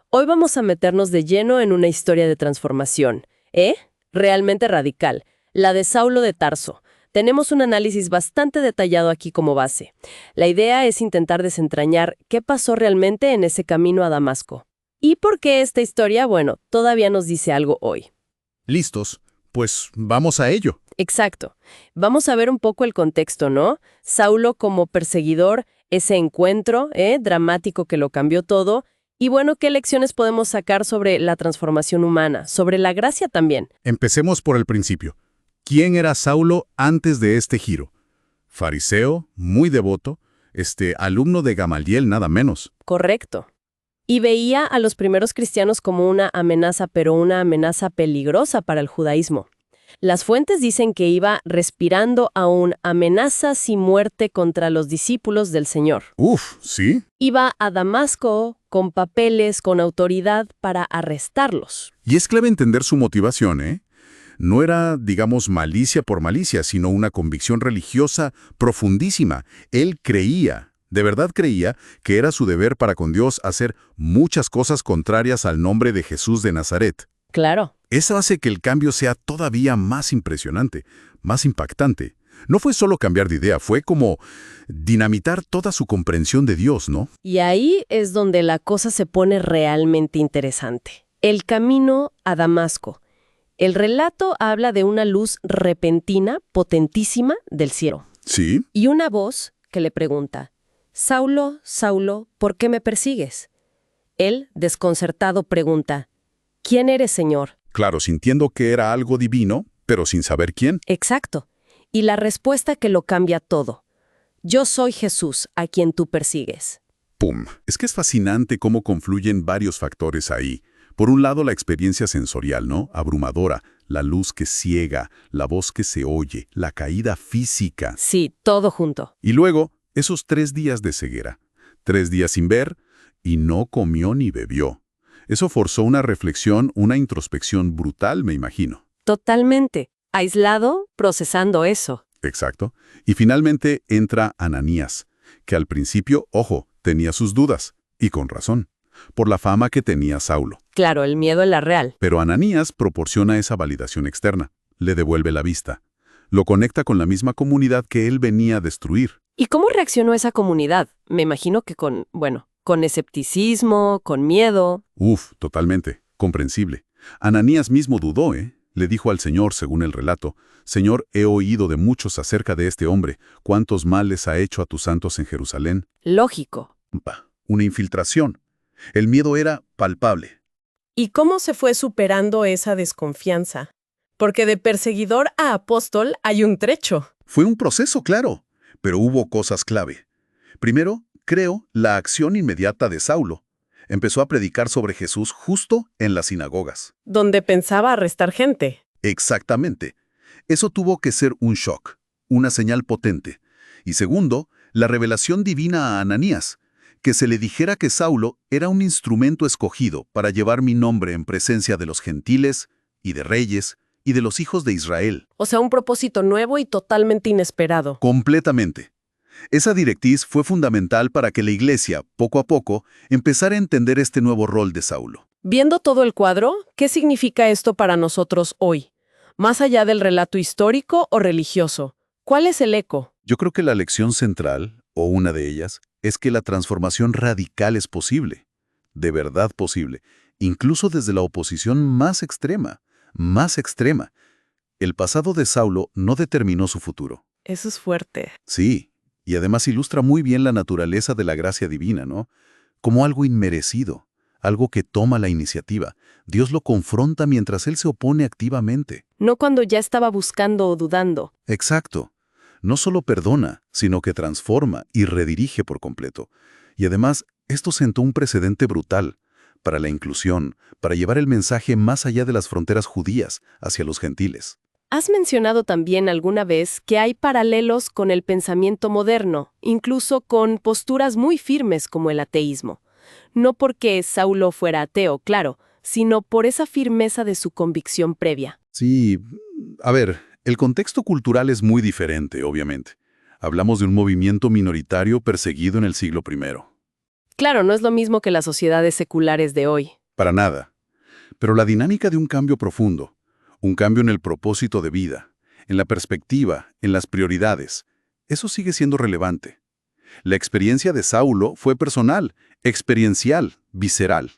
Hoy vamos a meternos de lleno en una historia de transformación, realmente radical, la de Saulo de Tarso. Tenemos un análisis bastante detallado aquí como base. La idea es intentar desentrañar qué pasó realmente en ese camino a Damasco. ¿Y por qué esta historia? Bueno, todavía nos dice algo hoy. Listos, pues vamos a ello. Exacto. Vamos a ver un poco el contexto, ¿no? Saulo como perseguidor, ese encuentro, dramático que lo cambió todo. Y bueno, ¿qué lecciones podemos sacar sobre la transformación humana? Sobre la gracia también. Empecemos por el principio. ¿Quién era Saulo antes de este giro? Fariseo, muy devoto, alumno de Gamaliel nada menos. Correcto. Y veía a los primeros cristianos como una amenaza, pero una amenaza peligrosa para el judaísmo. Las fuentes dicen que iba respirando aún amenazas y muerte contra los discípulos del Señor. Uf, ¿sí? Iba a Damasco con papeles, con autoridad para arrestarlos. Y es clave entender su motivación, ¿eh? No era, digamos, malicia por malicia, sino una convicción religiosa profundísima. Él creía, de verdad creía, que era su deber para con Dios hacer muchas cosas contrarias al nombre de Jesús de Nazaret. Claro. Eso hace que el cambio sea todavía más impresionante, más impactante. No fue solo cambiar de idea, fue como dinamitar toda su comprensión de Dios, ¿no? Y ahí es donde la cosa se pone realmente interesante. El camino a Damasco. El relato habla de una luz repentina, potentísima del cielo. Sí. Y una voz que le pregunta, «Saulo, Saulo, ¿por qué me persigues?» Él, desconcertado, pregunta, «¿Quién eres, Señor?» Claro, sintiendo que era algo divino, pero sin saber quién. Exacto. Y la respuesta que lo cambia todo. «Yo soy Jesús, a quien tú persigues». ¡Pum! Es que es fascinante cómo confluyen varios factores ahí. Por un lado, la experiencia sensorial, ¿no? Abrumadora, la luz que ciega, la voz que se oye, la caída física. Sí, todo junto. Y luego, esos 3 días de ceguera. 3 días sin ver, y no comió ni bebió. Eso forzó una reflexión, una introspección brutal, me imagino. Totalmente. Aislado, procesando eso. Exacto. Y finalmente entra Ananías, que al principio, ojo, tenía sus dudas, y con razón, por la fama que tenía Saulo. Claro, el miedo es la real. Pero Ananías proporciona esa validación externa, le devuelve la vista, lo conecta con la misma comunidad que él venía a destruir. ¿Y cómo reaccionó esa comunidad? Me imagino que con escepticismo, con miedo. Uf, totalmente, comprensible. Ananías mismo dudó, ¿eh? Le dijo al Señor, según el relato, «Señor, he oído de muchos acerca de este hombre, cuántos males ha hecho a tus santos en Jerusalén». Lógico. Una infiltración. El miedo era palpable. ¿Y cómo se fue superando esa desconfianza? Porque de perseguidor a apóstol hay un trecho. Fue un proceso, claro, pero hubo cosas clave. Primero, creo, la acción inmediata de Saulo. Empezó a predicar sobre Jesús justo en las sinagogas. Donde pensaba arrestar gente. Exactamente. Eso tuvo que ser un shock, una señal potente. Y segundo, la revelación divina a Ananías, que se le dijera que Saulo era un instrumento escogido para llevar mi nombre en presencia de los gentiles y de reyes y de los hijos de Israel. O sea, un propósito nuevo y totalmente inesperado. Completamente. Esa directriz fue fundamental para que la Iglesia, poco a poco, empezara a entender este nuevo rol de Saulo. Viendo todo el cuadro, ¿qué significa esto para nosotros hoy? Más allá del relato histórico o religioso, ¿cuál es el eco? Yo creo que la lección central, o una de ellas, es que la transformación radical es posible, de verdad posible, incluso desde la oposición más extrema, más extrema. El pasado de Saulo no determinó su futuro. Eso es fuerte. Sí, y además ilustra muy bien la naturaleza de la gracia divina, ¿no? Como algo inmerecido, algo que toma la iniciativa. Dios lo confronta mientras él se opone activamente. No cuando ya estaba buscando o dudando. Exacto. No solo perdona, sino que transforma y redirige por completo. Y además, esto sentó un precedente brutal para la inclusión, para llevar el mensaje más allá de las fronteras judías, hacia los gentiles. Has mencionado también alguna vez que hay paralelos con el pensamiento moderno, incluso con posturas muy firmes como el ateísmo. No porque Saulo fuera ateo, claro, sino por esa firmeza de su convicción previa. Sí, a ver, el contexto cultural es muy diferente, obviamente. Hablamos de un movimiento minoritario perseguido en el siglo I. Claro, no es lo mismo que las sociedades seculares de hoy. Para nada. Pero la dinámica de un cambio profundo, un cambio en el propósito de vida, en la perspectiva, en las prioridades, eso sigue siendo relevante. La experiencia de Saulo fue personal, experiencial, visceral.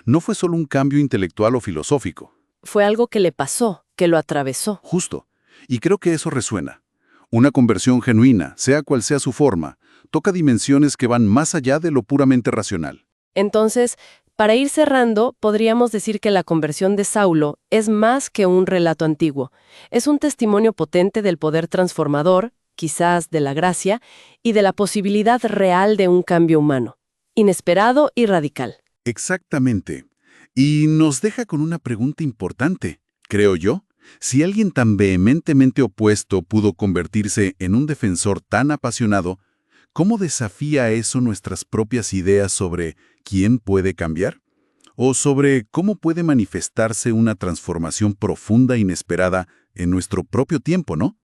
No fue solo un cambio intelectual o filosófico. Fue algo que le pasó, que lo atravesó. Justo. Y creo que eso resuena. Una conversión genuina, sea cual sea su forma, toca dimensiones que van más allá de lo puramente racional. Entonces, para ir cerrando, podríamos decir que la conversión de Saulo es más que un relato antiguo. Es un testimonio potente del poder transformador, quizás de la gracia, y de la posibilidad real de un cambio humano, inesperado y radical. Exactamente. Y nos deja con una pregunta importante, creo yo. Si alguien tan vehementemente opuesto pudo convertirse en un defensor tan apasionado, ¿cómo desafía eso nuestras propias ideas sobre quién puede cambiar? O sobre cómo puede manifestarse una transformación profunda e inesperada en nuestro propio tiempo, ¿no?